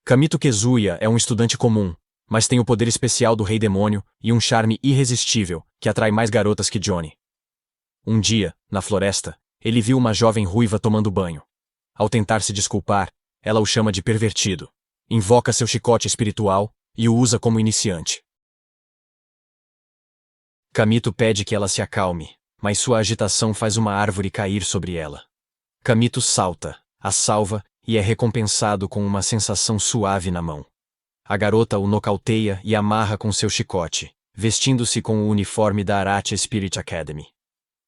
Kamito Kazuya é um estudante comum, mas tem o poder especial do Rei Demônio e um charme irresistível que atrai mais garotas que Johnny. Um dia, na floresta, ele viu uma jovem ruiva tomando banho. Ao tentar se desculpar, ela o chama de pervertido, invoca seu chicote espiritual e o usa como iniciante. Kamito pede que ela se acalme, mas sua agitação faz uma árvore cair sobre ela. Kamito salta, a salva e é recompensado com uma sensação suave na mão. A garota o nocauteia e amarra com seu chicote, vestindo-se com o uniforme da Arache Spirit Academy.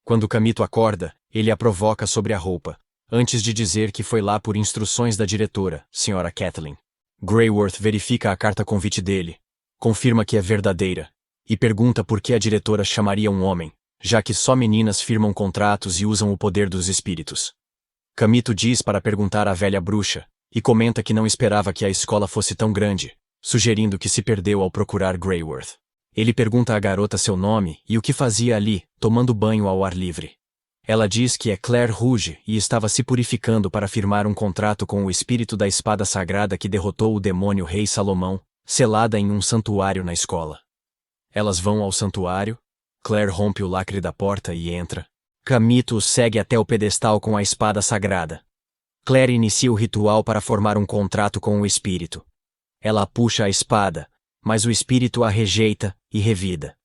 Quando Kamito acorda, ele a provoca sobre a roupa, antes de dizer que foi lá por instruções da diretora, Sra. Kathleen. Greyworth verifica a carta-convite dele, confirma que é verdadeira, e pergunta por que a diretora chamaria um homem, já que só meninas firmam contratos e usam o poder dos espíritos. Kamito diz para perguntar à velha bruxa, e comenta que não esperava que a escola fosse tão grande, sugerindo que se perdeu ao procurar Greyworth. Ele pergunta à garota seu nome e o que fazia ali, tomando banho ao ar livre. Ela diz que é Claire Rouge e estava se purificando para firmar um contrato com o espírito da espada sagrada que derrotou o demônio Rei Salomão, selada em um santuário na escola. Elas vão ao santuário, Claire rompe o lacre da porta e entra. Kamito o segue até o pedestal com a espada sagrada. Claire inicia o ritual para formar um contrato com o espírito. Ela puxa a espada, mas o espírito a rejeita e revida.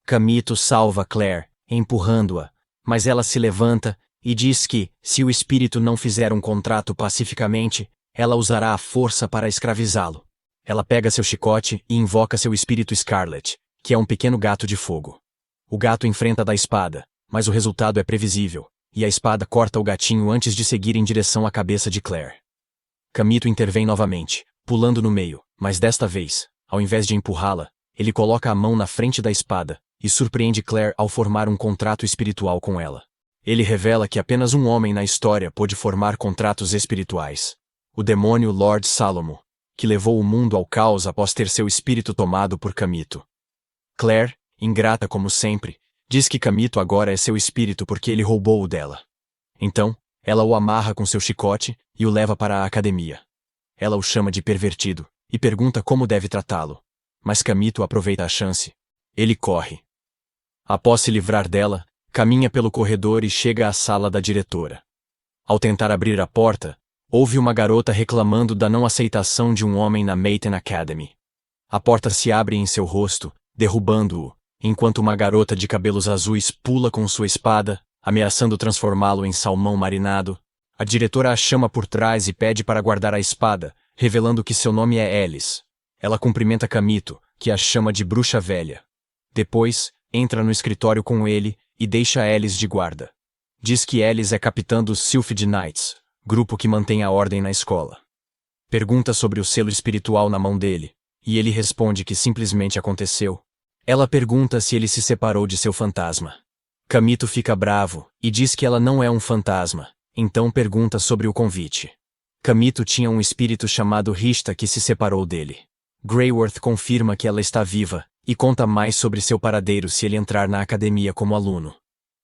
Kamito salva Claire, empurrando-a, mas ela se levanta e diz que, se o espírito não fizer um contrato pacificamente, ela usará a força para escravizá-lo. Ela pega seu chicote e invoca seu espírito Scarlet, que é um pequeno gato de fogo. O gato enfrenta da espada, mas o resultado é previsível, e a espada corta o gatinho antes de seguir em direção à cabeça de Claire. Kamito intervém novamente, pulando no meio, mas desta vez, ao invés de empurrá-la, ele coloca a mão na frente da espada e surpreende Claire ao formar um contrato espiritual com ela. Ele revela que apenas um homem na história pôde formar contratos espirituais: o demônio Lord Salomo, que levou o mundo ao caos após ter seu espírito tomado por Kamito. Claire, ingrata como sempre, diz que Kamito agora é seu espírito porque ele roubou o dela. Então, ela o amarra com seu chicote e o leva para a academia. Ela o chama de pervertido e pergunta como deve tratá-lo, mas Kamito aproveita a chance. Ele corre. Após se livrar dela, caminha pelo corredor e chega à sala da diretora. Ao tentar abrir a porta, ouve uma garota reclamando da não aceitação de um homem na Maiden Academy. A porta se abre em seu rosto, derrubando-o, enquanto uma garota de cabelos azuis pula com sua espada, ameaçando transformá-lo em salmão marinado. A diretora a chama por trás e pede para guardar a espada, revelando que seu nome é Alice. Ela cumprimenta Kamito, que a chama de bruxa velha. Depois, entra no escritório com ele e deixa Alice de guarda. Diz que Alice é capitã dos Sylphid Knights, grupo que mantém a ordem na escola. Pergunta sobre o selo espiritual na mão dele, e ele responde que simplesmente aconteceu. Ela pergunta se ele se separou de seu fantasma. Kamito fica bravo e diz que ela não é um fantasma, então pergunta sobre o convite. Kamito tinha um espírito chamado Rishta que se separou dele. Greyworth confirma que ela está viva e conta mais sobre seu paradeiro se ele entrar na academia como aluno.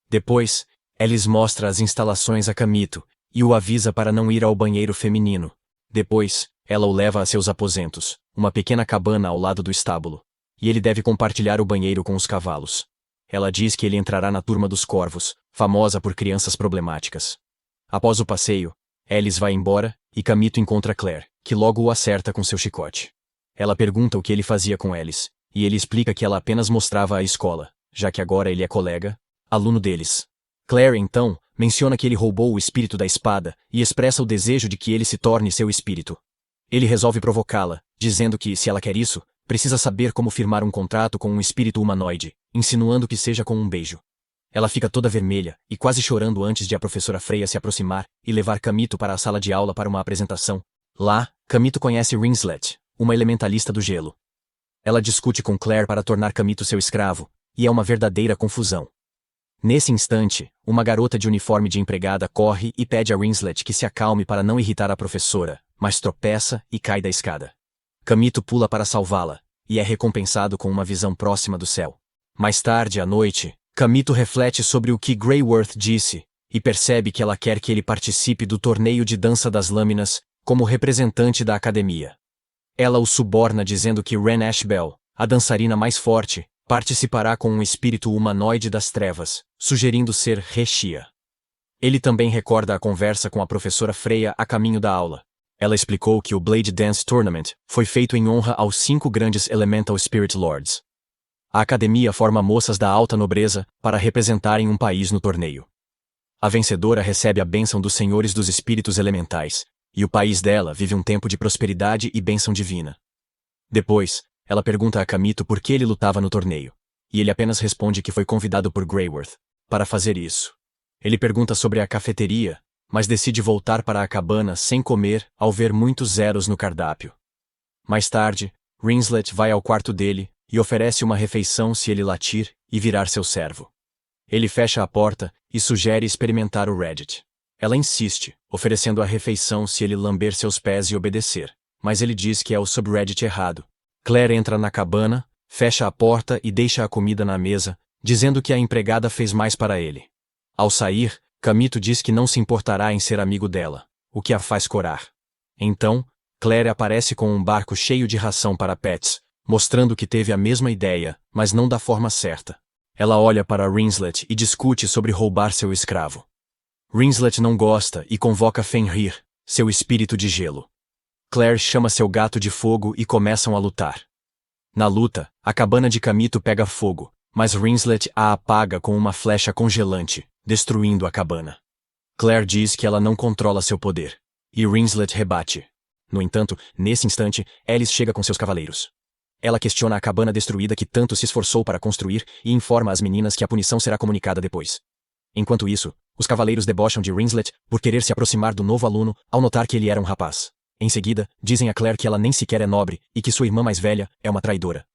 Depois, Alice mostra as instalações a Kamito e o avisa para não ir ao banheiro feminino. Depois, ela o leva a seus aposentos, uma pequena cabana ao lado do estábulo, e ele deve compartilhar o banheiro com os cavalos. Ela diz que ele entrará na turma dos corvos, famosa por crianças problemáticas. Após o passeio, Alice vai embora e Kamito encontra Claire, que logo o acerta com seu chicote. Ela pergunta o que ele fazia com Alice, e ele explica que ela apenas mostrava a escola, já que agora ele é colega, aluno deles. Claire, então, menciona que ele roubou o espírito da espada e expressa o desejo de que ele se torne seu espírito. Ele resolve provocá-la, dizendo que, se ela quer isso, precisa saber como firmar um contrato com um espírito humanoide, insinuando que seja com um beijo. Ela fica toda vermelha e quase chorando antes de a professora Freya se aproximar e levar Kamito para a sala de aula para uma apresentação. Lá, Kamito conhece Rinslet, uma elementalista do gelo. Ela discute com Claire para tornar Kamito seu escravo, e é uma verdadeira confusão. Nesse instante, uma garota de uniforme de empregada corre e pede a Rinslet que se acalme para não irritar a professora, mas tropeça e cai da escada. Kamito pula para salvá-la, e é recompensado com uma visão próxima do céu. Mais tarde, à noite, Kamito reflete sobre o que Greyworth disse, e percebe que ela quer que ele participe do torneio de dança das lâminas, como representante da academia. Ela o suborna dizendo que Ren Ashbel, a dançarina mais forte, participará com um espírito humanoide das trevas, sugerindo ser Rexia. Ele também recorda a conversa com a professora Freya a caminho da aula. Ela explicou que o Blade Dance Tournament foi feito em honra aos 5 grandes Elemental Spirit Lords. A academia forma moças da alta nobreza para representarem um país no torneio. A vencedora recebe a bênção dos senhores dos espíritos elementais, e o país dela vive um tempo de prosperidade e bênção divina. Depois, ela pergunta a Kamito por que ele lutava no torneio, e ele apenas responde que foi convidado por Greyworth para fazer isso. Ele pergunta sobre a cafeteria, mas decide voltar para a cabana sem comer ao ver muitos zeros no cardápio. Mais tarde, Rinslet vai ao quarto dele e oferece uma refeição se ele latir e virar seu servo. Ele fecha a porta e sugere experimentar o Reddit. Ela insiste, oferecendo a refeição se ele lamber seus pés e obedecer, mas ele diz que é o subreddit errado. Claire entra na cabana, fecha a porta e deixa a comida na mesa, dizendo que a empregada fez mais para ele. Ao sair, Kamito diz que não se importará em ser amigo dela, o que a faz corar. Então, Claire aparece com um barco cheio de ração para pets, mostrando que teve a mesma ideia, mas não da forma certa. Ela olha para Rinslet e discute sobre roubar seu escravo. Rinslet não gosta e convoca Fenrir, seu espírito de gelo. Claire chama seu gato de fogo e começam a lutar. Na luta, a cabana de Kamito pega fogo, mas Rinslet a apaga com uma flecha congelante, destruindo a cabana. Claire diz que ela não controla seu poder, e Rinslet rebate. No entanto, nesse instante, Alice chega com seus cavaleiros. Ela questiona a cabana destruída que tanto se esforçou para construir e informa as meninas que a punição será comunicada depois. Enquanto isso, os cavaleiros debocham de Rinslet por querer se aproximar do novo aluno ao notar que ele era um rapaz. Em seguida, dizem a Claire que ela nem sequer é nobre e que sua irmã mais velha é uma traidora.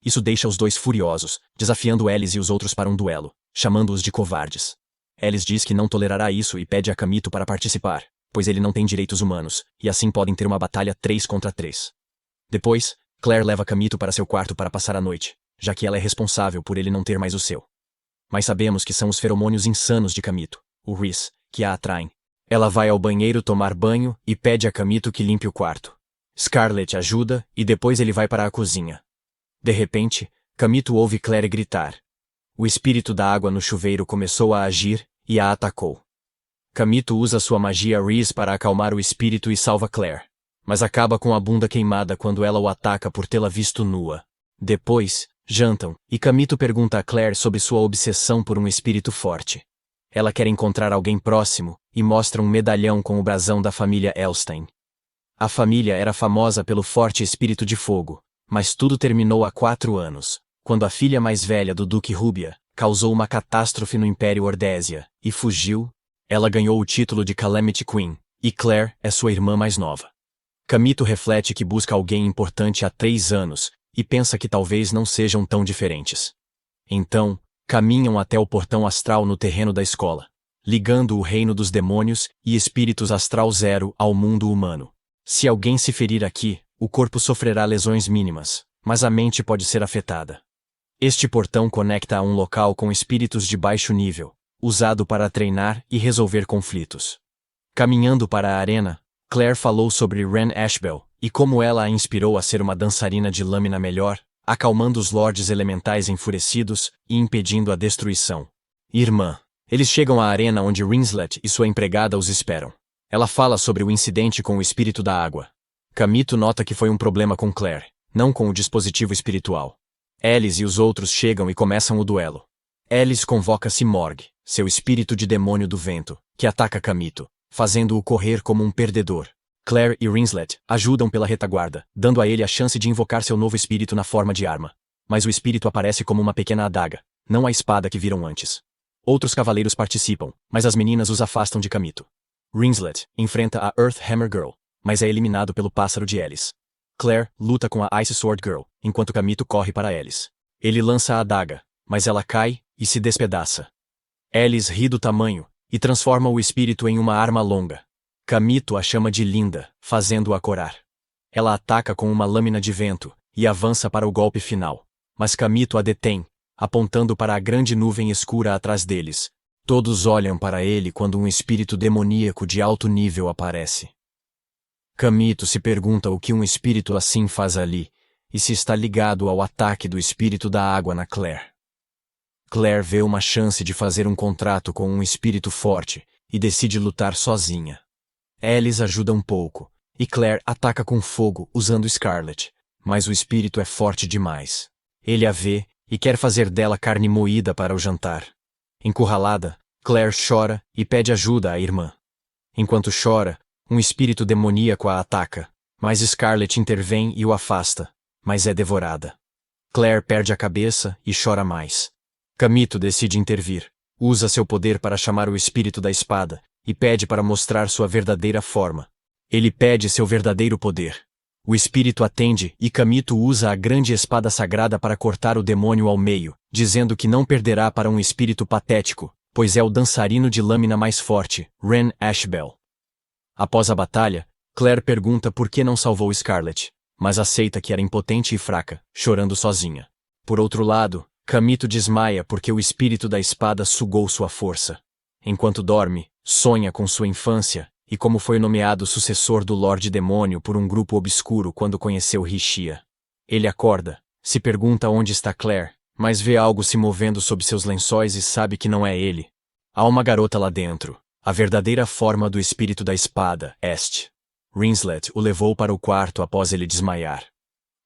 Isso deixa os dois furiosos, desafiando Alice e os outros para um duelo, chamando-os de covardes. Alice diz que não tolerará isso e pede a Kamito para participar, pois ele não tem direitos humanos, e assim podem ter uma batalha 3 contra 3. Depois, Claire leva Kamito para seu quarto para passar a noite, já que ela é responsável por ele não ter mais o seu. Mas sabemos que são os feromônios insanos de Kamito, o Riz, que a atraem. Ela vai ao banheiro tomar banho e pede a Kamito que limpe o quarto. Scarlett ajuda e depois ele vai para a cozinha. De repente, Kamito ouve Claire gritar. O espírito da água no chuveiro começou a agir e a atacou. Kamito usa sua magia Riz para acalmar o espírito e salva Claire, mas acaba com a bunda queimada quando ela o ataca por tê-la visto nua. Depois, jantam, e Kamito pergunta a Claire sobre sua obsessão por um espírito forte. Ela quer encontrar alguém próximo e mostra um medalhão com o brasão da família Elstein. A família era famosa pelo forte espírito de fogo, mas tudo terminou há 4 anos, quando a filha mais velha do Duque Rubia causou uma catástrofe no Império Ordésia e fugiu. Ela ganhou o título de Calamity Queen, e Claire é sua irmã mais nova. Kamito reflete que busca alguém importante há 3 anos e pensa que talvez não sejam tão diferentes. Então, caminham até o portão astral no terreno da escola, ligando o reino dos demônios e espíritos astral 0 ao mundo humano. Se alguém se ferir aqui, o corpo sofrerá lesões mínimas, mas a mente pode ser afetada. Este portão conecta a um local com espíritos de baixo nível, usado para treinar e resolver conflitos. Caminhando para a arena, Claire falou sobre Ren Ashbel e como ela a inspirou a ser uma dançarina de lâmina melhor, acalmando os lordes elementais enfurecidos e impedindo a destruição. Irmã. Eles chegam à arena onde Rinslet e sua empregada os esperam. Ela fala sobre o incidente com o espírito da água. Kamito nota que foi um problema com Claire, não com o dispositivo espiritual. Alice e os outros chegam e começam o duelo. Alice convoca Simorg, seu espírito de demônio do vento, que ataca Kamito, fazendo-o correr como um perdedor. Claire e Rinslet ajudam pela retaguarda, dando a ele a chance de invocar seu novo espírito na forma de arma. Mas o espírito aparece como uma pequena adaga, não a espada que viram antes. Outros cavaleiros participam, mas as meninas os afastam de Kamito. Rinslet enfrenta a Earth Hammer Girl, mas é eliminado pelo pássaro de Alice. Claire luta com a Ice Sword Girl, enquanto Kamito corre para Alice. Ele lança a adaga, mas ela cai e se despedaça. Alice ri do tamanho e transforma o espírito em uma arma longa. Kamito a chama de linda, fazendo-a corar. Ela ataca com uma lâmina de vento e avança para o golpe final, mas Kamito a detém, apontando para a grande nuvem escura atrás deles. Todos olham para ele quando um espírito demoníaco de alto nível aparece. Kamito se pergunta o que um espírito assim faz ali, e se está ligado ao ataque do espírito da água na Claire. Claire vê uma chance de fazer um contrato com um espírito forte, e decide lutar sozinha. Alice ajuda um pouco, e Claire ataca com fogo usando Scarlet, mas o espírito é forte demais. Ele a vê, e quer fazer dela carne moída para o jantar. Encurralada, Claire chora e pede ajuda à irmã. Enquanto chora, um espírito demoníaco a ataca, mas Scarlet intervém e o afasta, mas é devorada. Claire perde a cabeça e chora mais. Kamito decide intervir, usa seu poder para chamar o espírito da espada, e pede para mostrar sua verdadeira forma. Ele pede seu verdadeiro poder. O espírito atende e Kamito usa a grande espada sagrada para cortar o demônio ao meio, dizendo que não perderá para um espírito patético, pois é o dançarino de lâmina mais forte, Ren Ashbel. Após a batalha, Claire pergunta por que não salvou Scarlet, mas aceita que era impotente e fraca, chorando sozinha. Por outro lado, Kamito desmaia porque o espírito da espada sugou sua força. Enquanto dorme, sonha com sua infância, e como foi nomeado sucessor do Lorde Demônio por um grupo obscuro quando conheceu Rixia. Ele acorda, se pergunta onde está Claire, mas vê algo se movendo sob seus lençóis e sabe que não é ele. Há uma garota lá dentro, a verdadeira forma do espírito da espada, Est. Rinslet o levou para o quarto após ele desmaiar.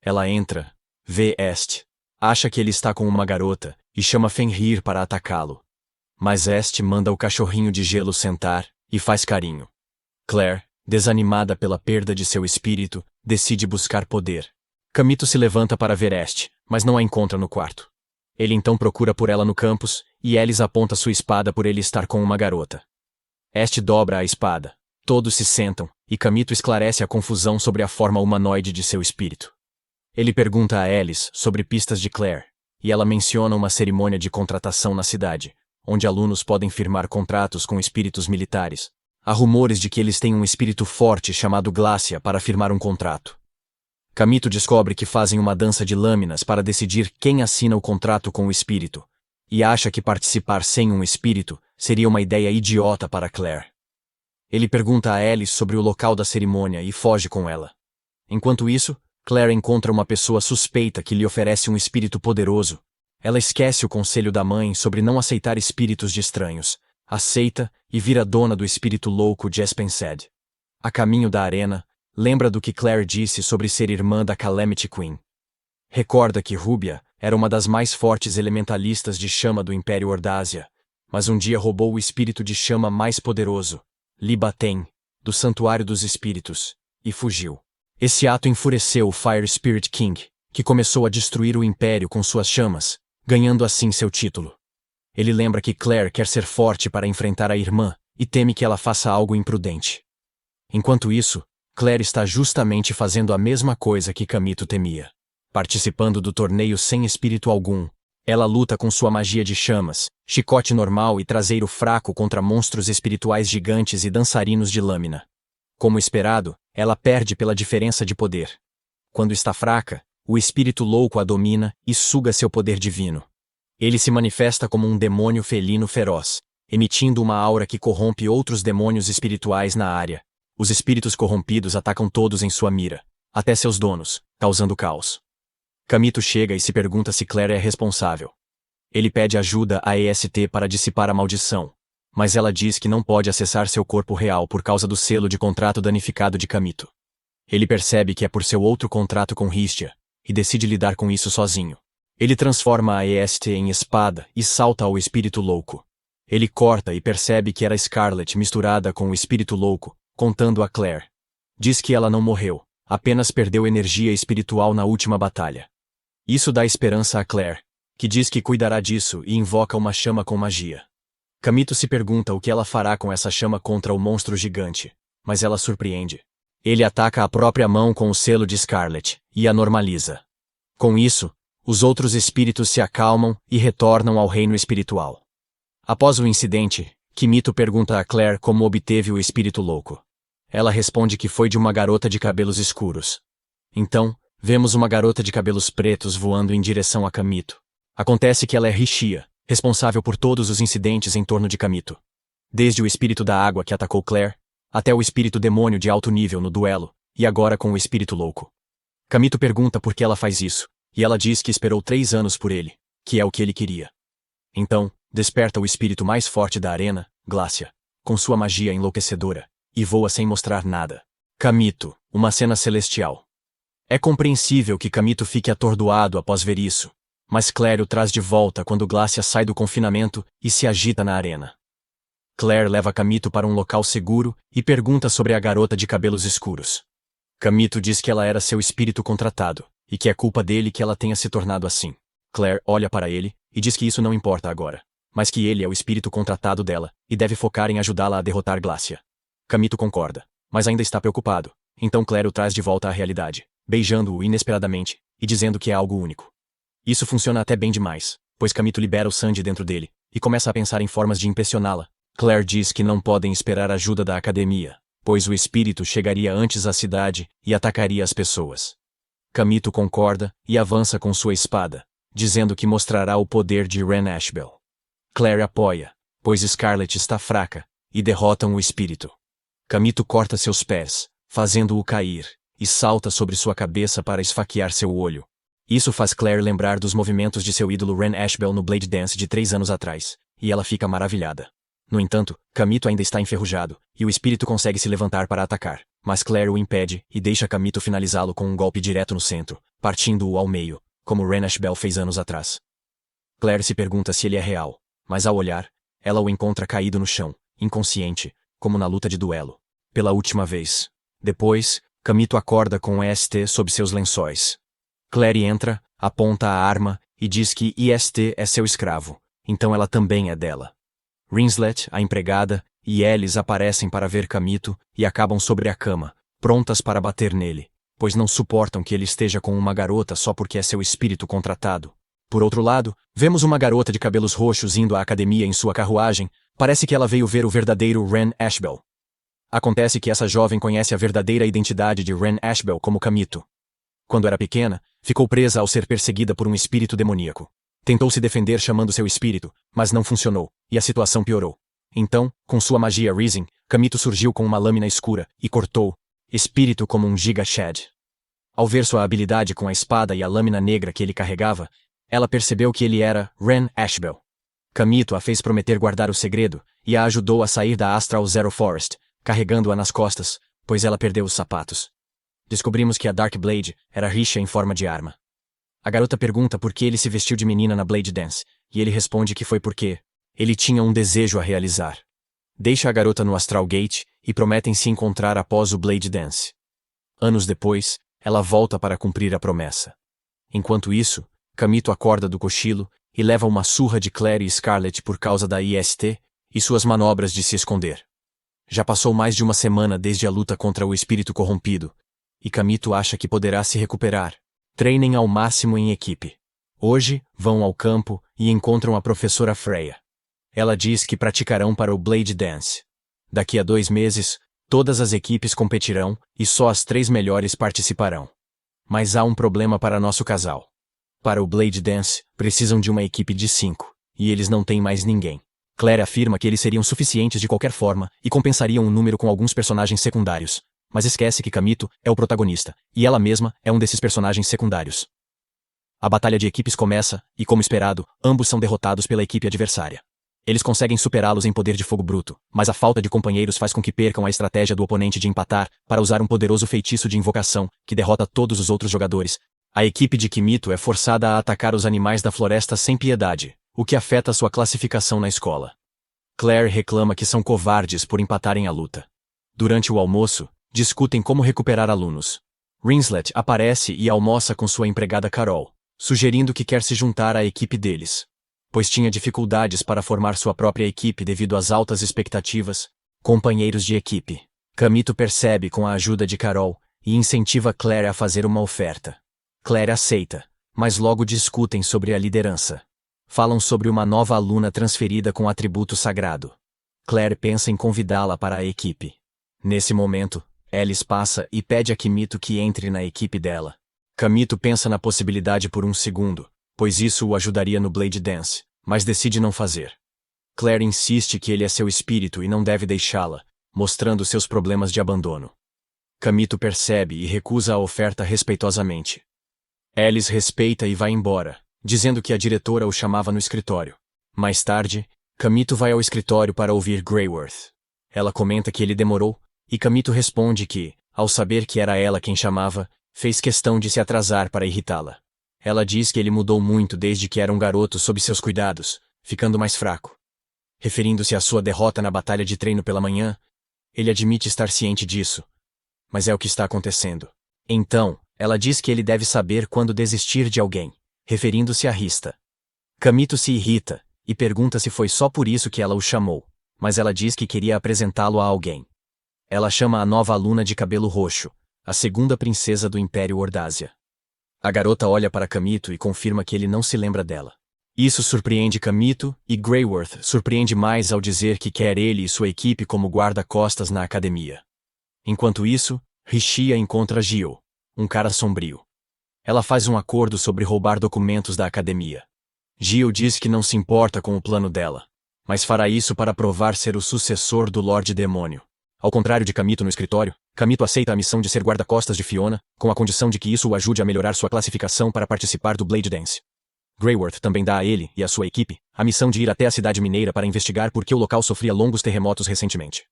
Ela entra, vê Est, acha que ele está com uma garota, e chama Fenrir para atacá-lo. Mas Est manda o cachorrinho de gelo sentar, e faz carinho. Claire, desanimada pela perda de seu espírito, decide buscar poder. Kamito se levanta para ver Est, mas não a encontra no quarto. Ele então procura por ela no campus, e Alice aponta sua espada por ele estar com uma garota. Est dobra a espada. Todos se sentam, e Kamito esclarece a confusão sobre a forma humanoide de seu espírito. Ele pergunta a Alice sobre pistas de Claire, e ela menciona uma cerimônia de contratação na cidade, onde alunos podem firmar contratos com espíritos militares. Há rumores de que eles têm um espírito forte chamado Glácia para firmar um contrato. Kamito descobre que fazem uma dança de lâminas para decidir quem assina o contrato com o espírito, e acha que participar sem um espírito seria uma ideia idiota para Claire. Ele pergunta a Alice sobre o local da cerimônia e foge com ela. Enquanto isso, Claire encontra uma pessoa suspeita que lhe oferece um espírito poderoso. Ela esquece o conselho da mãe sobre não aceitar espíritos de estranhos, aceita e vira dona do espírito louco de Espensed. A caminho da arena, lembra do que Claire disse sobre ser irmã da Calamity Queen. Recorda que Rubia era uma das mais fortes elementalistas de chama do Império Ordásia, mas um dia roubou o espírito de chama mais poderoso, Libaten, do Santuário dos Espíritos, e fugiu. Esse ato enfureceu o Fire Spirit King, que começou a destruir o Império com suas chamas, ganhando assim seu título. Ele lembra que Claire quer ser forte para enfrentar a irmã, e teme que ela faça algo imprudente. Enquanto isso, Claire está justamente fazendo a mesma coisa que Kamito temia. Participando do torneio sem espírito algum, ela luta com sua magia de chamas, chicote normal e traseiro fraco contra monstros espirituais gigantes e dançarinos de lâmina. Como esperado, ela perde pela diferença de poder. Quando está fraca, o espírito louco a domina e suga seu poder divino. Ele se manifesta como um demônio felino feroz, emitindo uma aura que corrompe outros demônios espirituais na área. Os espíritos corrompidos atacam todos em sua mira, até seus donos, causando caos. Kamito chega e se pergunta se Claire é responsável. Ele pede ajuda à EST para dissipar a maldição, mas ela diz que não pode acessar seu corpo real por causa do selo de contrato danificado de Kamito. Ele percebe que é por seu outro contrato com Rixia, e decide lidar com isso sozinho. Ele transforma a EST em espada e salta ao espírito louco. Ele corta e percebe que era Scarlet misturada com o espírito louco, contando a Claire. Diz que ela não morreu, apenas perdeu energia espiritual na última batalha. Isso dá esperança a Claire, que diz que cuidará disso e invoca uma chama com magia. Kamito se pergunta o que ela fará com essa chama contra o monstro gigante, mas ela surpreende. Ele ataca a própria mão com o selo de Scarlet, e a normaliza. Com isso, os outros espíritos se acalmam e retornam ao reino espiritual. Após o incidente, Kimito pergunta a Claire como obteve o espírito louco. Ela responde que foi de uma garota de cabelos escuros. Então, vemos uma garota de cabelos pretos voando em direção a Kamito. Acontece que ela é Rixia, responsável por todos os incidentes em torno de Kamito. Desde o espírito da água que atacou Claire, até o espírito demônio de alto nível no duelo, e agora com o espírito louco. Kamito pergunta por que ela faz isso, e ela diz que esperou 3 anos por ele, que é o que ele queria. Então, desperta o espírito mais forte da arena, Glácia, com sua magia enlouquecedora, e voa sem mostrar nada. Kamito, uma cena celestial. É compreensível que Kamito fique atordoado após ver isso, mas Claire o traz de volta quando Glácia sai do confinamento e se agita na arena. Claire leva Kamito para um local seguro e pergunta sobre a garota de cabelos escuros. Kamito diz que ela era seu espírito contratado, e que é culpa dele que ela tenha se tornado assim. Claire olha para ele e diz que isso não importa agora, mas que ele é o espírito contratado dela e deve focar em ajudá-la a derrotar Glácia. Kamito concorda, mas ainda está preocupado, então Claire o traz de volta à realidade, beijando-o inesperadamente e dizendo que é algo único. Isso funciona até bem demais, pois Kamito libera o Sanji dentro dele e começa a pensar em formas de impressioná-la. Claire diz que não podem esperar ajuda da academia, pois o espírito chegaria antes à cidade e atacaria as pessoas. Kamito concorda e avança com sua espada, dizendo que mostrará o poder de Ren Ashbel. Claire apoia, pois Scarlet está fraca, e derrotam o espírito. Kamito corta seus pés, fazendo-o cair, e salta sobre sua cabeça para esfaquear seu olho. Isso faz Claire lembrar dos movimentos de seu ídolo Ren Ashbel no Blade Dance de 3 anos atrás, e ela fica maravilhada. No entanto, Kamito ainda está enferrujado, e o espírito consegue se levantar para atacar, mas Claire o impede e deixa Kamito finalizá-lo com um golpe direto no centro, partindo-o ao meio, como Ren Ashbel fez anos atrás. Claire se pergunta se ele é real, mas ao olhar, ela o encontra caído no chão, inconsciente, como na luta de duelo. Pela última vez. Depois, Kamito acorda com IST sob seus lençóis. Claire entra, aponta a arma e diz que IST é seu escravo, então ela também é dela. Rinslet, a empregada, e Alice aparecem para ver Kamito e acabam sobre a cama, prontas para bater nele, pois não suportam que ele esteja com uma garota só porque é seu espírito contratado. Por outro lado, vemos uma garota de cabelos roxos indo à academia em sua carruagem. Parece que ela veio ver o verdadeiro Ren Ashbel. Acontece que essa jovem conhece a verdadeira identidade de Ren Ashbel como Kamito. Quando era pequena, ficou presa ao ser perseguida por um espírito demoníaco. Tentou se defender chamando seu espírito, mas não funcionou, e a situação piorou. Então, com sua magia Rising, Kamito surgiu com uma lâmina escura e cortou espírito como um Giga Shed. Ao ver sua habilidade com a espada e a lâmina negra que ele carregava, ela percebeu que ele era Ren Ashbel. Kamito a fez prometer guardar o segredo e a ajudou a sair da Astral Zero Forest, carregando-a nas costas, pois ela perdeu os sapatos. Descobrimos que a Dark Blade era Risha em forma de arma. A garota pergunta por que ele se vestiu de menina na Blade Dance, e ele responde que foi porque ele tinha um desejo a realizar. Deixa a garota no Astral Gate e prometem se encontrar após o Blade Dance. Anos depois, ela volta para cumprir a promessa. Enquanto isso, Kamito acorda do cochilo e leva uma surra de Claire e Scarlet por causa da IST e suas manobras de se esconder. Já passou mais de uma semana desde a luta contra o espírito corrompido, e Kamito acha que poderá se recuperar. Treinem ao máximo em equipe. Hoje, vão ao campo e encontram a professora Freya. Ela diz que praticarão para o Blade Dance. Daqui a 2 meses, todas as equipes competirão e só as 3 melhores participarão. Mas há um problema para nosso casal. Para o Blade Dance, precisam de uma equipe de 5, e eles não têm mais ninguém. Claire afirma que eles seriam suficientes de qualquer forma e compensariam o número com alguns personagens secundários, mas esquece que Kamito é o protagonista, e ela mesma é um desses personagens secundários. A batalha de equipes começa, e como esperado, ambos são derrotados pela equipe adversária. Eles conseguem superá-los em poder de fogo bruto, mas a falta de companheiros faz com que percam a estratégia do oponente de empatar para usar um poderoso feitiço de invocação, que derrota todos os outros jogadores. A equipe de Kimito é forçada a atacar os animais da floresta sem piedade, o que afeta sua classificação na escola. Claire reclama que são covardes por empatarem a luta. Durante o almoço, discutem como recuperar alunos. Rinslet aparece e almoça com sua empregada Carol, sugerindo que quer se juntar à equipe deles, pois tinha dificuldades para formar sua própria equipe devido às altas expectativas. Companheiros de equipe. Kamito percebe com a ajuda de Carol e incentiva Claire a fazer uma oferta. Claire aceita, mas logo discutem sobre a liderança. Falam sobre uma nova aluna transferida com atributo sagrado. Claire pensa em convidá-la para a equipe. Nesse momento, Alice passa e pede a Kimito que entre na equipe dela. Kamito pensa na possibilidade por um segundo, pois isso o ajudaria no Blade Dance, mas decide não fazer. Claire insiste que ele é seu espírito e não deve deixá-la, mostrando seus problemas de abandono. Kamito percebe e recusa a oferta respeitosamente. Alice respeita e vai embora, dizendo que a diretora o chamava no escritório. Mais tarde, Kamito vai ao escritório para ouvir Greyworth. Ela comenta que ele demorou, e Kamito responde que, ao saber que era ela quem chamava, fez questão de se atrasar para irritá-la. Ela diz que ele mudou muito desde que era um garoto sob seus cuidados, ficando mais fraco. Referindo-se à sua derrota na batalha de treino pela manhã, ele admite estar ciente disso. Mas é o que está acontecendo. Então, ela diz que ele deve saber quando desistir de alguém, referindo-se a Rista. Kamito se irrita, e pergunta se foi só por isso que ela o chamou, mas ela diz que queria apresentá-lo a alguém. Ela chama a nova aluna de cabelo roxo, a segunda princesa do Império Ordásia. A garota olha para Kamito e confirma que ele não se lembra dela. Isso surpreende Kamito, e Greyworth surpreende mais ao dizer que quer ele e sua equipe como guarda-costas na academia. Enquanto isso, Rishia encontra Gio, um cara sombrio. Ela faz um acordo sobre roubar documentos da academia. Gio diz que não se importa com o plano dela, mas fará isso para provar ser o sucessor do Lorde Demônio. Ao contrário de Kamito no escritório, Kamito aceita a missão de ser guarda-costas de Fiona, com a condição de que isso o ajude a melhorar sua classificação para participar do Blade Dance. Greyworth também dá a ele e a sua equipe a missão de ir até a cidade mineira para investigar por que o local sofria longos terremotos recentemente.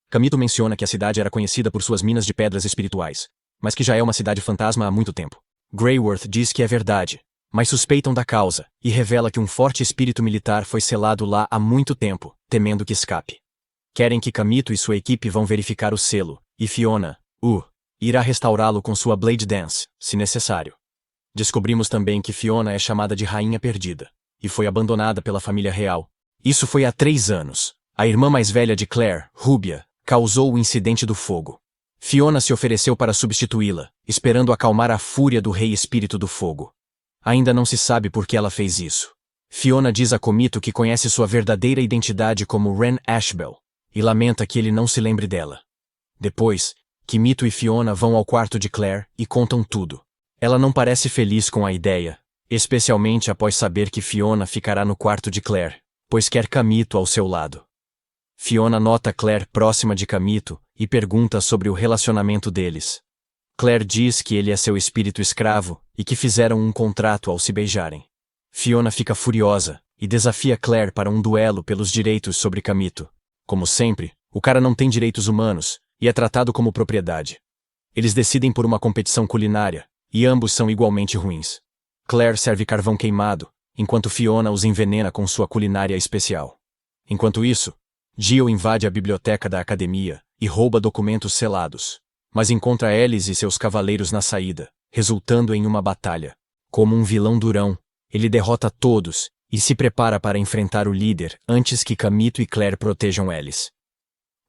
Kamito menciona que a cidade era conhecida por suas minas de pedras espirituais, mas que já é uma cidade fantasma há muito tempo. Greyworth diz que é verdade, mas suspeitam da causa, e revela que um forte espírito militar foi selado lá há muito tempo, temendo que escape. Querem que Kamito e sua equipe vão verificar o selo, e Fiona, irá restaurá-lo com sua Blade Dance, se necessário. Descobrimos também que Fiona é chamada de Rainha Perdida, e foi abandonada pela família real. Isso foi há 3 anos. A irmã mais velha de Claire, Rúbia, causou o incidente do fogo. Fiona se ofereceu para substituí-la, esperando acalmar a fúria do Rei Espírito do Fogo. Ainda não se sabe por que ela fez isso. Fiona diz a Kamito que conhece sua verdadeira identidade como Ren Ashbel, e lamenta que ele não se lembre dela. Depois, Kamito e Fiona vão ao quarto de Claire e contam tudo. Ela não parece feliz com a ideia, especialmente após saber que Fiona ficará no quarto de Claire, pois quer Kamito ao seu lado. Fiona nota Claire próxima de Kamito e pergunta sobre o relacionamento deles. Claire diz que ele é seu espírito escravo e que fizeram um contrato ao se beijarem. Fiona fica furiosa e desafia Claire para um duelo pelos direitos sobre Kamito. Como sempre, o cara não tem direitos humanos e é tratado como propriedade. Eles decidem por uma competição culinária, e ambos são igualmente ruins. Claire serve carvão queimado, enquanto Fiona os envenena com sua culinária especial. Enquanto isso, Gio invade a biblioteca da academia e rouba documentos selados, mas encontra Alice e seus cavaleiros na saída, resultando em uma batalha. Como um vilão durão, ele derrota todos e se prepara para enfrentar o líder antes que Kamito e Claire protejam Alice.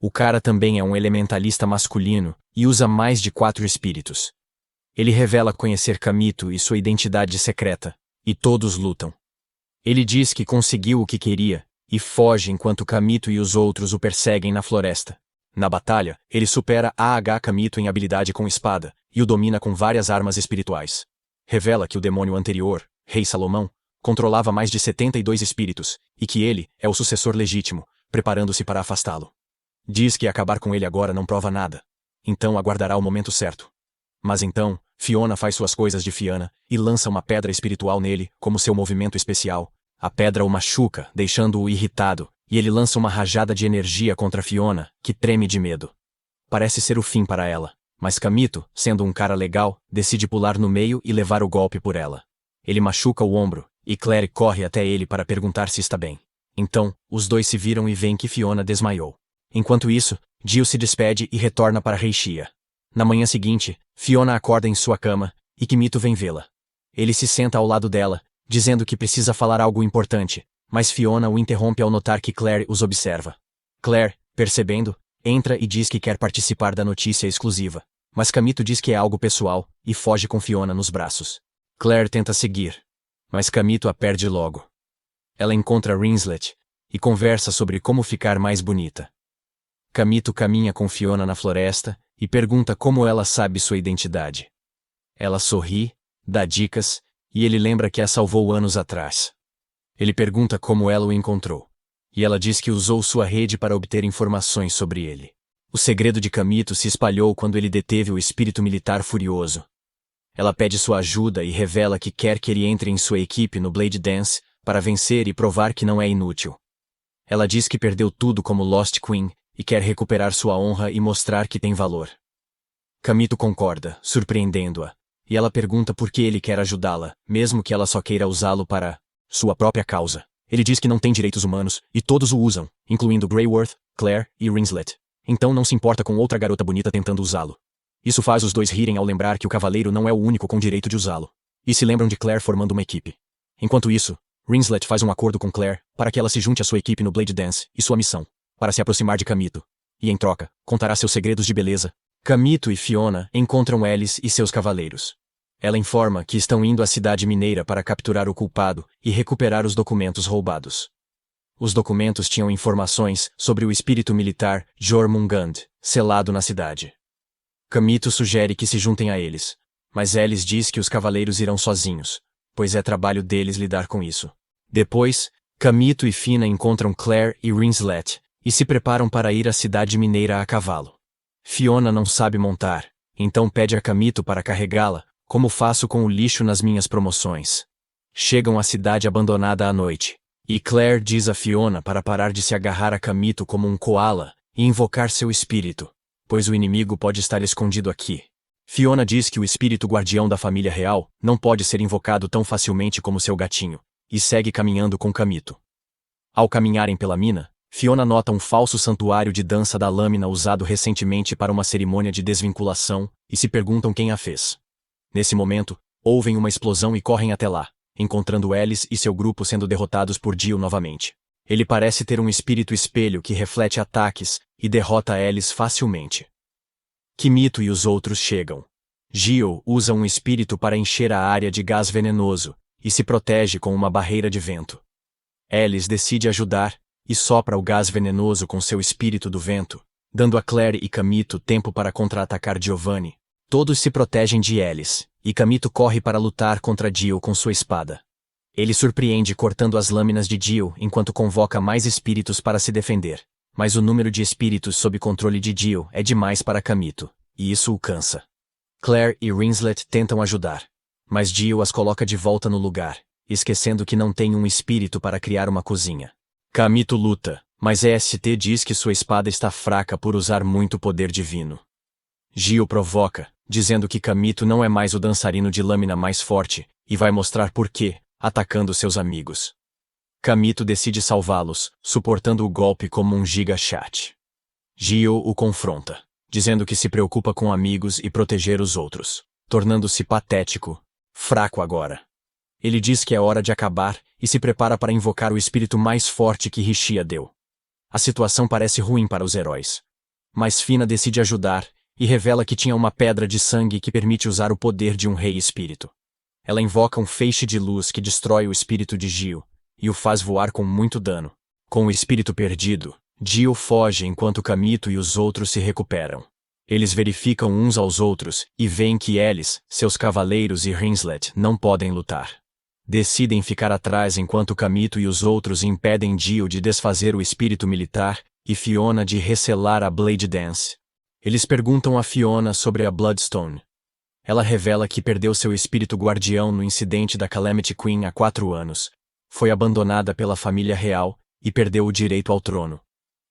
O cara também é um elementalista masculino e usa mais de 4 espíritos. Ele revela conhecer Kamito e sua identidade secreta, e todos lutam. Ele diz que conseguiu o que queria, e foge enquanto Kamito e os outros o perseguem na floresta. Na batalha, ele supera A.H. Kamito em habilidade com espada, e o domina com várias armas espirituais. Revela que o demônio anterior, Rei Salomão, controlava mais de 72 espíritos, e que ele é o sucessor legítimo, preparando-se para afastá-lo. Diz que acabar com ele agora não prova nada. Então aguardará o momento certo. Mas então, Fiona faz suas coisas de Fiana e lança uma pedra espiritual nele, como seu movimento especial. A pedra o machuca, deixando-o irritado, e ele lança uma rajada de energia contra Fiona, que treme de medo. Parece ser o fim para ela, mas Kamito, sendo um cara legal, decide pular no meio e levar o golpe por ela. Ele machuca o ombro, e Claire corre até ele para perguntar se está bem. Então, os dois se viram e veem que Fiona desmaiou. Enquanto isso, Gio se despede e retorna para Rishia. Na manhã seguinte, Fiona acorda em sua cama, e Kamito vem vê-la. Ele se senta ao lado dela, dizendo que precisa falar algo importante, mas Fiona o interrompe ao notar que Claire os observa. Claire, percebendo, entra e diz que quer participar da notícia exclusiva, mas Kamito diz que é algo pessoal, e foge com Fiona nos braços. Claire tenta seguir, mas Kamito a perde logo. Ela encontra Rinslet, e conversa sobre como ficar mais bonita. Kamito caminha com Fiona na floresta, e pergunta como ela sabe sua identidade. Ela sorri, dá dicas, e ele lembra que a salvou anos atrás. Ele pergunta como ela o encontrou, e ela diz que usou sua rede para obter informações sobre ele. O segredo de Kamito se espalhou quando ele deteve o espírito militar furioso. Ela pede sua ajuda e revela que quer que ele entre em sua equipe no Blade Dance para vencer e provar que não é inútil. Ela diz que perdeu tudo como Lost Queen e quer recuperar sua honra e mostrar que tem valor. Kamito concorda, surpreendendo-a, e ela pergunta por que ele quer ajudá-la, mesmo que ela só queira usá-lo para sua própria causa. Ele diz que não tem direitos humanos, e todos o usam, incluindo Greyworth, Claire e Rinslet. Então não se importa com outra garota bonita tentando usá-lo. Isso faz os dois rirem ao lembrar que o cavaleiro não é o único com direito de usá-lo. E se lembram de Claire formando uma equipe. Enquanto isso, Rinslet faz um acordo com Claire para que ela se junte à sua equipe no Blade Dance e sua missão, para se aproximar de Kamito. E em troca, contará seus segredos de beleza. Kamito e Fiona encontram Alice e seus cavaleiros. Ela informa que estão indo à cidade mineira para capturar o culpado e recuperar os documentos roubados. Os documentos tinham informações sobre o espírito militar Jormungand, selado na cidade. Kamito sugere que se juntem a eles, mas Alice diz que os cavaleiros irão sozinhos, pois é trabalho deles lidar com isso. Depois, Kamito e Fina encontram Claire e Rinslet e se preparam para ir à cidade mineira a cavalo. Fiona não sabe montar, então pede a Kamito para carregá-la, como faço com o lixo nas minhas promoções. Chegam à cidade abandonada à noite, e Claire diz a Fiona para parar de se agarrar a Kamito como um koala e invocar seu espírito, pois o inimigo pode estar escondido aqui. Fiona diz que o espírito guardião da família real não pode ser invocado tão facilmente como seu gatinho, e segue caminhando com Kamito. Ao caminharem pela mina, Fiona nota um falso santuário de dança da lâmina usado recentemente para uma cerimônia de desvinculação e se perguntam quem a fez. Nesse momento, ouvem uma explosão e correm até lá, encontrando Alice e seu grupo sendo derrotados por Dio novamente. Ele parece ter um espírito espelho que reflete ataques e derrota Alice facilmente. Kimito e os outros chegam. Gio usa um espírito para encher a área de gás venenoso e se protege com uma barreira de vento. Alice decide ajudar e sopra o gás venenoso com seu espírito do vento, dando a Claire e Kamito tempo para contra-atacar Giovanni. Todos se protegem de Alice, e Kamito corre para lutar contra Dio com sua espada. Ele surpreende cortando as lâminas de Dio enquanto convoca mais espíritos para se defender, mas o número de espíritos sob controle de Dio é demais para Kamito, e isso o cansa. Claire e Rinslet tentam ajudar, mas Dio as coloca de volta no lugar, esquecendo que não tem um espírito para criar uma cozinha. Kamito luta, mas EST diz que sua espada está fraca por usar muito poder divino. Gio provoca, dizendo que Kamito não é mais o dançarino de lâmina mais forte, e vai mostrar por quê, atacando seus amigos. Kamito decide salvá-los, suportando o golpe como um giga-chat. Gio o confronta, dizendo que se preocupa com amigos e proteger os outros, tornando-se patético, fraco agora. Ele diz que é hora de acabar e se prepara para invocar o espírito mais forte que Rishia deu. A situação parece ruim para os heróis. Mas Fina decide ajudar e revela que tinha uma pedra de sangue que permite usar o poder de um rei espírito. Ela invoca um feixe de luz que destrói o espírito de Gio e o faz voar com muito dano. Com o espírito perdido, Gio foge enquanto Kamito e os outros se recuperam. Eles verificam uns aos outros e veem que Alice, seus cavaleiros e Rinslet não podem lutar. Decidem ficar atrás enquanto Kamito e os outros impedem Gio de desfazer o espírito militar e Fiona de recelar a Blade Dance. Eles perguntam a Fiona sobre a Bloodstone. Ela revela que perdeu seu espírito guardião no incidente da Calamity Queen há 4 anos. Foi abandonada pela família real e perdeu o direito ao trono.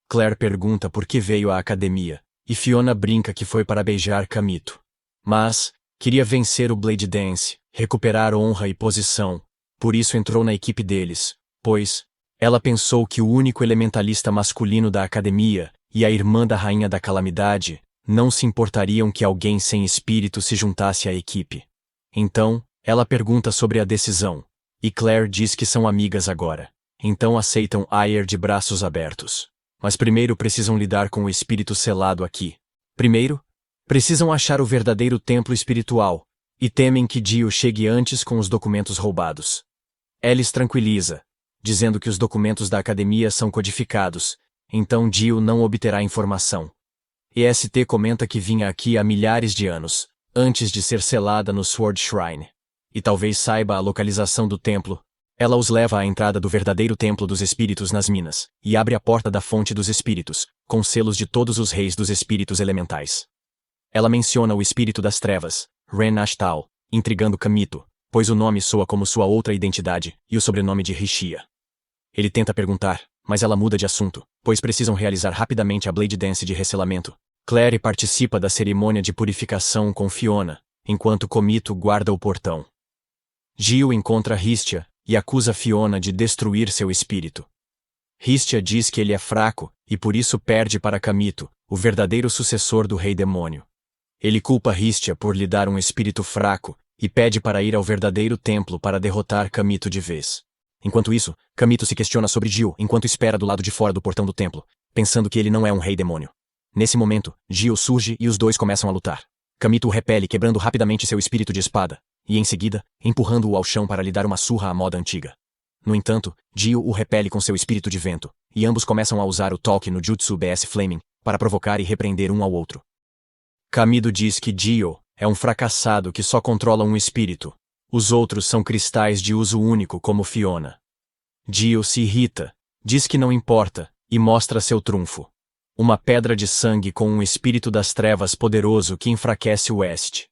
Claire pergunta por que veio à academia, e Fiona brinca que foi para beijar Kamito. Mas queria vencer o Blade Dance, recuperar honra e posição, por isso entrou na equipe deles, pois ela pensou que o único elementalista masculino da academia e a irmã da Rainha da Calamidade não se importariam que alguém sem espírito se juntasse à equipe. Então, ela pergunta sobre a decisão, e Claire diz que são amigas agora. Então aceitam Ayer de braços abertos. Mas primeiro precisam lidar com o espírito selado aqui. Primeiro, precisam achar o verdadeiro templo espiritual, e temem que Dio chegue antes com os documentos roubados. Alice tranquiliza, dizendo que os documentos da academia são codificados, então Dio não obterá informação. EST comenta que vinha aqui há milhares de anos, antes de ser selada no Sword Shrine. E talvez saiba a localização do templo, Ela os leva à entrada do verdadeiro templo dos espíritos nas minas, e abre a porta da fonte dos espíritos, com selos de todos os reis dos espíritos elementais. Ela menciona o espírito das trevas, Ren Ashtal, intrigando Kamito, pois o nome soa como sua outra identidade, e o sobrenome de Rishia. Ele tenta perguntar, mas ela muda de assunto, pois precisam realizar rapidamente a Blade Dance de resselamento. Claire participa da cerimônia de purificação com Fiona, enquanto Kamito guarda o portão. Gil encontra Hestia e acusa Fiona de destruir seu espírito. Hestia diz que ele é fraco, e por isso perde para Kamito, o verdadeiro sucessor do Rei Demônio. Ele culpa Hestia por lhe dar um espírito fraco, e pede para ir ao verdadeiro templo para derrotar Kamito de vez. Enquanto isso, Kamito se questiona sobre Gil enquanto espera do lado de fora do portão do templo, pensando que ele não é um Rei Demônio. Nesse momento, Gil surge e os dois começam a lutar. Kamito o repele quebrando rapidamente seu espírito de espada, e em seguida, empurrando-o ao chão para lhe dar uma surra à moda antiga. No entanto, Gil o repele com seu espírito de vento, e ambos começam a usar o Talk no Jutsu BS Flaming, para provocar e repreender um ao outro. Kamito diz que Gil é um fracassado que só controla um espírito. Os outros são cristais de uso único como Fiona. Gil se irrita, diz que não importa, e mostra seu trunfo. Uma pedra de sangue com um espírito das trevas poderoso que enfraquece o Oeste.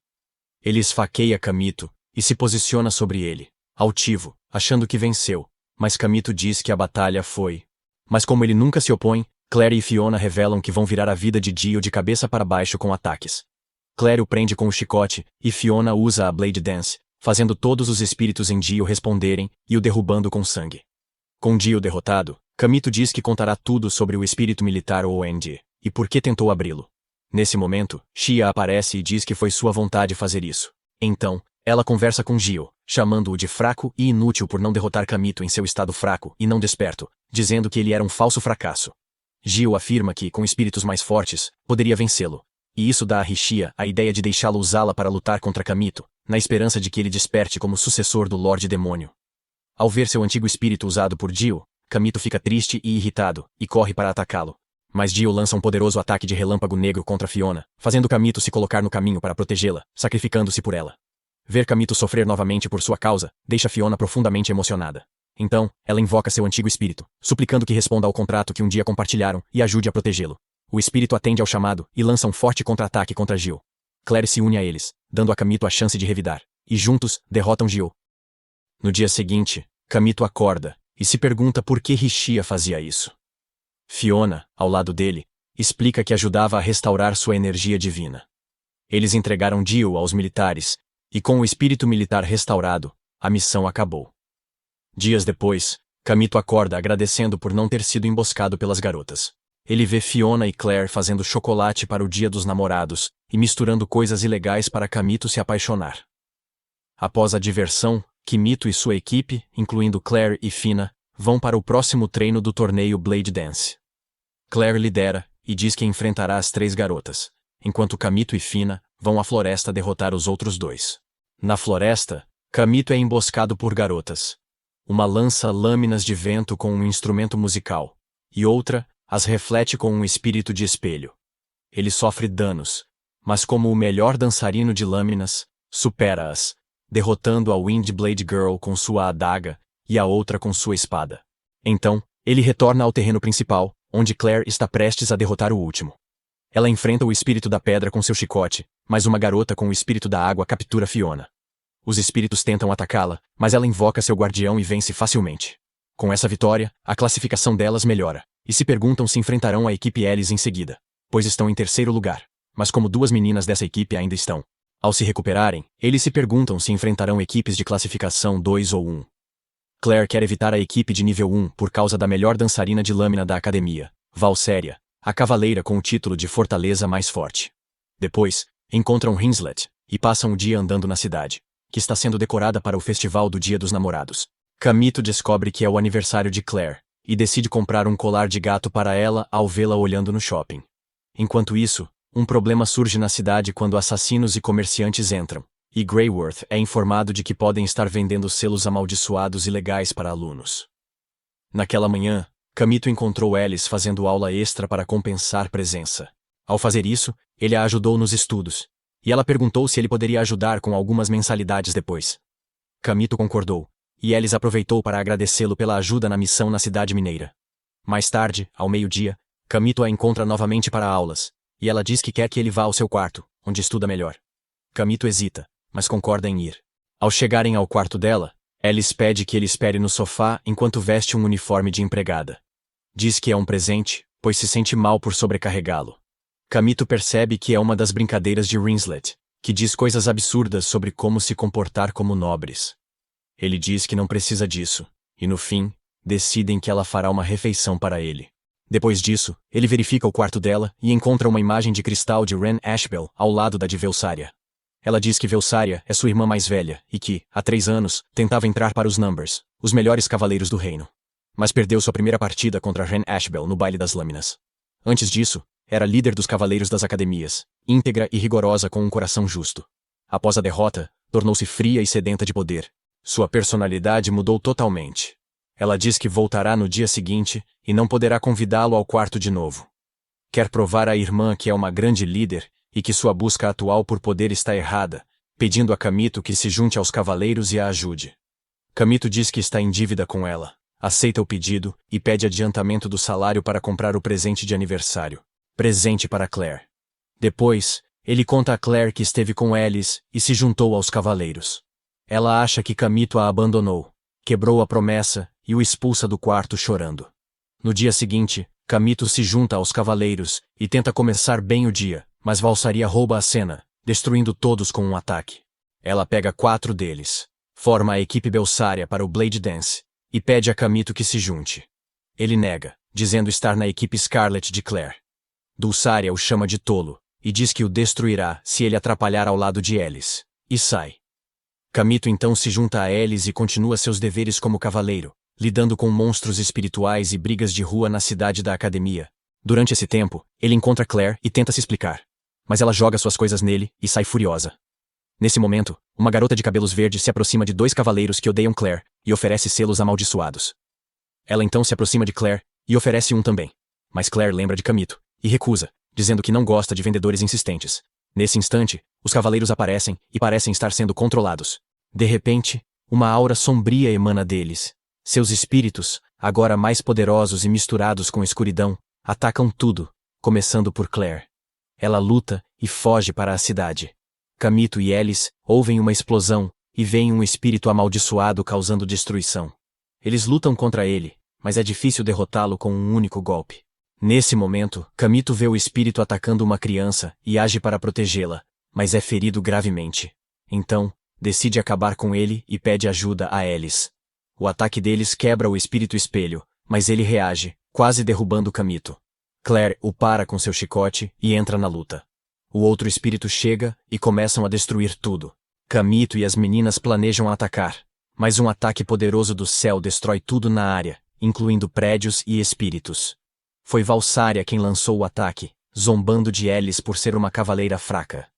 Ele esfaqueia Kamito, e se posiciona sobre ele, altivo, achando que venceu, mas Kamito diz que a batalha foi. Mas como ele nunca se opõe, Claire e Fiona revelam que vão virar a vida de Gil de cabeça para baixo com ataques. Claire o prende com o chicote, e Fiona usa a Blade Dance, fazendo todos os espíritos em Gil responderem, e o derrubando com sangue. Com Gil derrotado, Kamito diz que contará tudo sobre o espírito militar ONG, e por que tentou abri-lo. Nesse momento, Shia aparece e diz que foi sua vontade fazer isso. Então, ela conversa com Gil, chamando-o de fraco e inútil por não derrotar Kamito em seu estado fraco e não desperto, dizendo que ele era um falso fracasso. Gil afirma que, com espíritos mais fortes, poderia vencê-lo, e isso dá a Rishia a ideia de deixá-lo usá-la para lutar contra Kamito, na esperança de que ele desperte como sucessor do Lorde Demônio. Ao ver seu antigo espírito usado por Gil, Kamito fica triste e irritado, e corre para atacá-lo. Mas Gil lança um poderoso ataque de relâmpago negro contra Fiona, fazendo Kamito se colocar no caminho para protegê-la, sacrificando-se por ela. Ver Kamito sofrer novamente por sua causa, deixa Fiona profundamente emocionada. Então, ela invoca seu antigo espírito, suplicando que responda ao contrato que um dia compartilharam e ajude a protegê-lo. O espírito atende ao chamado e lança um forte contra-ataque contra Gil. Claire se une a eles, dando a Kamito a chance de revidar, e juntos, derrotam Gil. No dia seguinte, Kamito acorda, e se pergunta por que Rishia fazia isso. Fiona, ao lado dele, explica que ajudava a restaurar sua energia divina. Eles entregaram Gil aos militares, e com o espírito militar restaurado, a missão acabou. Dias depois, Kamito acorda agradecendo por não ter sido emboscado pelas garotas. Ele vê Fiona e Claire fazendo chocolate para o Dia dos Namorados, e misturando coisas ilegais para Kamito se apaixonar. Após a diversão, Kamito e sua equipe, incluindo Claire e Fina, vão para o próximo treino do torneio Blade Dance. Claire lidera, e diz que enfrentará as 3 garotas, enquanto Kamito e Fina vão à floresta derrotar os outros 2. Na floresta, Kamito é emboscado por garotas. Uma lança lâminas de vento com um instrumento musical, e outra as reflete com um espírito de espelho. Ele sofre danos, mas como o melhor dançarino de lâminas, supera-as, derrotando a Windblade Girl com sua adaga e a outra com sua espada. Então, ele retorna ao terreno principal, onde Claire está prestes a derrotar o último. Ela enfrenta o espírito da pedra com seu chicote, mas uma garota com o espírito da água captura Fiona. Os espíritos tentam atacá-la, mas ela invoca seu guardião e vence facilmente. Com essa vitória, a classificação delas melhora, e se perguntam se enfrentarão a equipe Alice em seguida, pois estão em terceiro lugar, mas como 2 meninas dessa equipe ainda estão. Ao se recuperarem, eles se perguntam se enfrentarão equipes de classificação 2 ou 1. Claire quer evitar a equipe de nível 1 por causa da melhor dançarina de lâmina da academia, Valséria, a cavaleira com o título de Fortaleza Mais Forte. Depois, encontram Hinslet, e passam o dia andando na cidade, que está sendo decorada para o festival do Dia dos Namorados. Kamito descobre que é o aniversário de Claire, e decide comprar um colar de gato para ela ao vê-la olhando no shopping. Enquanto isso, um problema surge na cidade quando assassinos e comerciantes entram, e Greyworth é informado de que podem estar vendendo selos amaldiçoados ilegais para alunos. Naquela manhã, Kamito encontrou Alice fazendo aula extra para compensar presença. Ao fazer isso, ele a ajudou nos estudos, e ela perguntou se ele poderia ajudar com algumas mensalidades depois. Kamito concordou, e Alice aproveitou para agradecê-lo pela ajuda na missão na cidade mineira. Mais tarde, ao meio-dia, Kamito a encontra novamente para aulas, e ela diz que quer que ele vá ao seu quarto, onde estuda melhor. Kamito hesita, mas concorda em ir. Ao chegarem ao quarto dela, Alice pede que ele espere no sofá enquanto veste um uniforme de empregada. Diz que é um presente, pois se sente mal por sobrecarregá-lo. Kamito percebe que é uma das brincadeiras de Rinslet, que diz coisas absurdas sobre como se comportar como nobres. Ele diz que não precisa disso, e no fim, decidem que ela fará uma refeição para ele. Depois disso, ele verifica o quarto dela e encontra uma imagem de cristal de Ren Ashbel ao lado da de Velsaria. Ela diz que Velsaria é sua irmã mais velha e que, há 3 anos, tentava entrar para os Numbers, os melhores cavaleiros do reino. Mas perdeu sua primeira partida contra Ren Ashbel no Baile das Lâminas. Antes disso, era líder dos cavaleiros das academias, íntegra e rigorosa com um coração justo. Após a derrota, tornou-se fria e sedenta de poder. Sua personalidade mudou totalmente. Ela diz que voltará no dia seguinte e não poderá convidá-lo ao quarto de novo. Quer provar à irmã que é uma grande líder e que sua busca atual por poder está errada, pedindo a Kamito que se junte aos cavaleiros e a ajude. Kamito diz que está em dívida com ela, aceita o pedido e pede adiantamento do salário para comprar o presente de aniversário. Presente para Claire. Depois, ele conta a Claire que esteve com Alice e se juntou aos cavaleiros. Ela acha que Kamito a abandonou, quebrou a promessa e o expulsa do quarto chorando. No dia seguinte, Kamito se junta aos cavaleiros e tenta começar bem o dia, mas Velsaria rouba a cena, destruindo todos com um ataque. Ela pega 4 deles, forma a equipe Velsaria para o Blade Dance e pede a Kamito que se junte. Ele nega, dizendo estar na equipe Scarlet de Claire. Dulsaria o chama de tolo e diz que o destruirá se ele atrapalhar ao lado de Alice, e sai. Kamito então se junta a Alice e continua seus deveres como cavaleiro, lidando com monstros espirituais e brigas de rua na cidade da academia. Durante esse tempo, ele encontra Claire e tenta se explicar. Mas ela joga suas coisas nele e sai furiosa. Nesse momento, uma garota de cabelos verdes se aproxima de 2 cavaleiros que odeiam Claire e oferece selos amaldiçoados. Ela então se aproxima de Claire e oferece um também. Mas Claire lembra de Kamito e recusa, dizendo que não gosta de vendedores insistentes. Nesse instante, os cavaleiros aparecem e parecem estar sendo controlados. De repente, uma aura sombria emana deles. Seus espíritos, agora mais poderosos e misturados com escuridão, atacam tudo, começando por Claire. Ela luta e foge para a cidade. Kamito e Alice ouvem uma explosão e veem um espírito amaldiçoado causando destruição. Eles lutam contra ele, mas é difícil derrotá-lo com um único golpe. Nesse momento, Kamito vê o espírito atacando uma criança e age para protegê-la, mas é ferido gravemente. Então, decide acabar com ele e pede ajuda a Alice. O ataque deles quebra o espírito espelho, mas ele reage, quase derrubando Kamito. Claire o para com seu chicote e entra na luta. O outro espírito chega e começam a destruir tudo. Kamito e as meninas planejam atacar, mas um ataque poderoso do céu destrói tudo na área, incluindo prédios e espíritos. Foi Velsaria quem lançou o ataque, zombando de Alice por ser uma cavaleira fraca.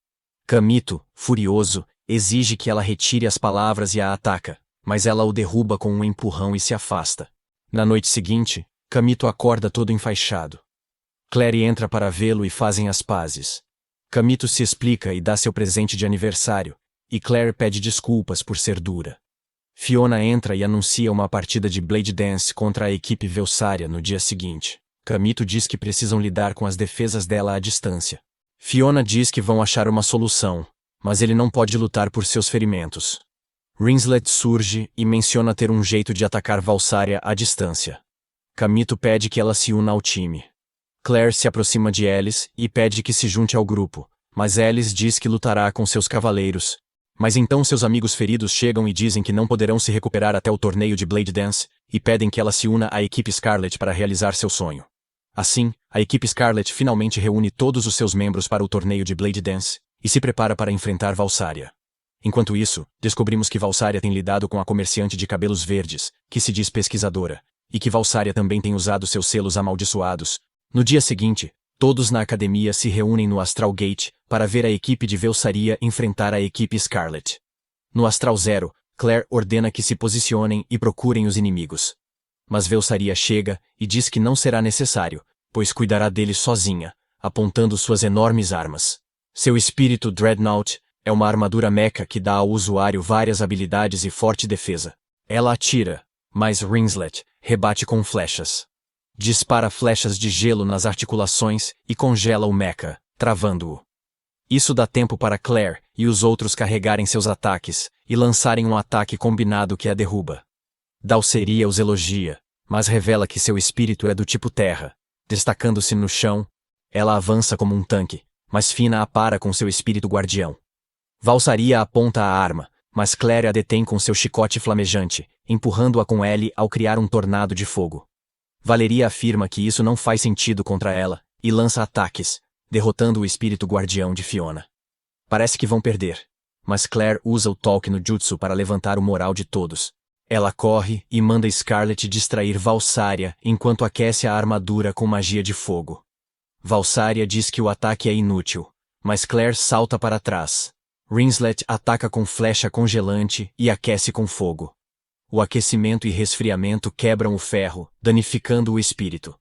Kamito, furioso, exige que ela retire as palavras e a ataca, mas ela o derruba com um empurrão e se afasta. Na noite seguinte, Kamito acorda todo enfaixado. Claire entra para vê-lo e fazem as pazes. Kamito se explica e dá seu presente de aniversário, e Claire pede desculpas por ser dura. Fiona entra e anuncia uma partida de Blade Dance contra a equipe Velsaria no dia seguinte. Kamito diz que precisam lidar com as defesas dela à distância. Fiona diz que vão achar uma solução, mas ele não pode lutar por seus ferimentos. Rinslet surge e menciona ter um jeito de atacar Velsaria à distância. Kamito pede que ela se una ao time. Claire se aproxima de Alice e pede que se junte ao grupo, mas Alice diz que lutará com seus cavaleiros. Mas então seus amigos feridos chegam e dizem que não poderão se recuperar até o torneio de Blade Dance, e pedem que ela se una à equipe Scarlet para realizar seu sonho. Assim, a equipe Scarlet finalmente reúne todos os seus membros para o torneio de Blade Dance, e se prepara para enfrentar Velsaria. Enquanto isso, descobrimos que Velsaria tem lidado com a comerciante de cabelos verdes, que se diz pesquisadora, e que Velsaria também tem usado seus selos amaldiçoados. No dia seguinte, todos na academia se reúnem no Astral Gate para ver a equipe de Velsaria enfrentar a equipe Scarlet. No Astral Zero, Claire ordena que se posicionem e procurem os inimigos. Mas Velsaria chega e diz que não será necessário, pois cuidará deles sozinha, apontando suas enormes armas. Seu espírito Dreadnought é uma armadura mecha que dá ao usuário várias habilidades e forte defesa. Ela atira, mas Rinslet rebate com flechas. Dispara flechas de gelo nas articulações e congela o mecha, travando-o. Isso dá tempo para Claire e os outros carregarem seus ataques e lançarem um ataque combinado que a derruba. Dalceria os elogia, mas revela que seu espírito é do tipo terra. Destacando-se no chão, ela avança como um tanque, mas Fina a para com seu espírito guardião. Valsaria aponta a arma, mas Claire a detém com seu chicote flamejante, empurrando-a com L ao criar um tornado de fogo. Valeria afirma que isso não faz sentido contra ela, e lança ataques, derrotando o espírito guardião de Fiona. Parece que vão perder, mas Claire usa o toque no jutsu para levantar o moral de todos. Ela corre e manda Scarlet distrair Valsaria enquanto aquece a armadura com magia de fogo. Valsaria diz que o ataque é inútil, mas Claire salta para trás. Rinslet ataca com flecha congelante e aquece com fogo. O aquecimento e resfriamento quebram o ferro, danificando o espírito.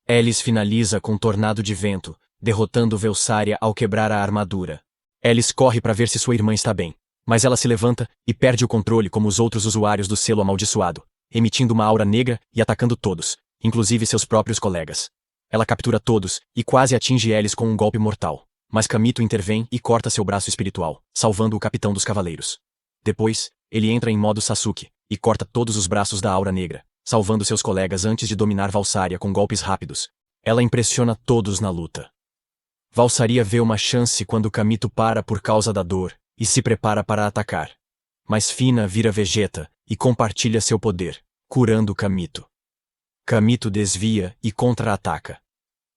Alice finaliza com tornado de vento, derrotando Valsaria ao quebrar a armadura. Alice corre para ver se sua irmã está bem, mas ela se levanta e perde o controle como os outros usuários do selo amaldiçoado, emitindo uma aura negra e atacando todos, inclusive seus próprios colegas. Ela captura todos e quase atinge Alice com um golpe mortal, mas Kamito intervém e corta seu braço espiritual, salvando o capitão dos cavaleiros. Depois, ele entra em modo Sasuke e corta todos os braços da aura negra, salvando seus colegas antes de dominar Valsaria com golpes rápidos. Ela impressiona todos na luta. Valsaria vê uma chance quando Kamito para por causa da dor e se prepara para atacar. Mas Fina vira Vegeta e compartilha seu poder, curando Kamito. Kamito desvia e contra-ataca.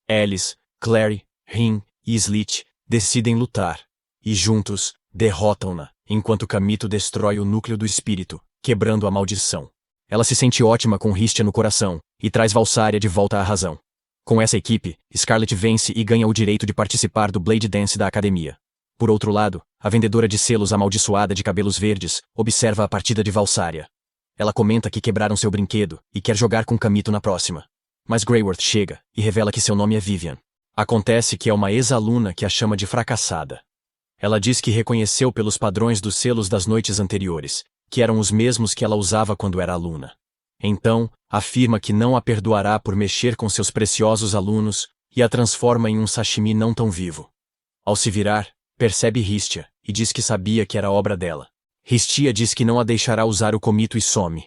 Alice, Clary, Rin e Slit decidem lutar, e juntos, derrotam-na, enquanto Kamito destrói o núcleo do espírito, quebrando a maldição. Ela se sente ótima com Ristia no coração, e traz Valsaria de volta à razão. Com essa equipe, Scarlet vence e ganha o direito de participar do Blade Dance da academia. Por outro lado, a vendedora de selos amaldiçoada de cabelos verdes observa a partida de Valsaria. Ela comenta que quebraram seu brinquedo e quer jogar com Kamito na próxima. Mas Greyworth chega e revela que seu nome é Vivian. Acontece que é uma ex-aluna que a chama de fracassada. Ela diz que reconheceu pelos padrões dos selos das noites anteriores, que eram os mesmos que ela usava quando era aluna. Então, afirma que não a perdoará por mexer com seus preciosos alunos e a transforma em um sashimi não tão vivo. Ao se virar, percebe Ristia e diz que sabia que era obra dela. Ristia diz que não a deixará usar o Komito e some.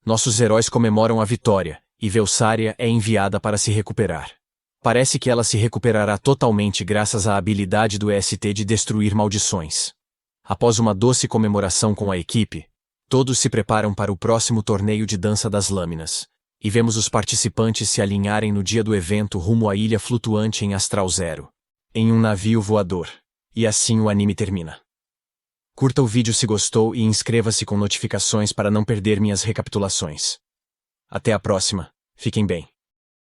Nossos heróis comemoram a vitória, e Valsaria é enviada para se recuperar. Parece que ela se recuperará totalmente graças à habilidade do ST de destruir maldições. Após uma doce comemoração com a equipe, todos se preparam para o próximo torneio de dança das lâminas, e vemos os participantes se alinharem no dia do evento rumo à ilha flutuante em Astral Zero, em um navio voador. E assim o anime termina. Curta o vídeo se gostou e inscreva-se com notificações para não perder minhas recapitulações. Até a próxima, fiquem bem.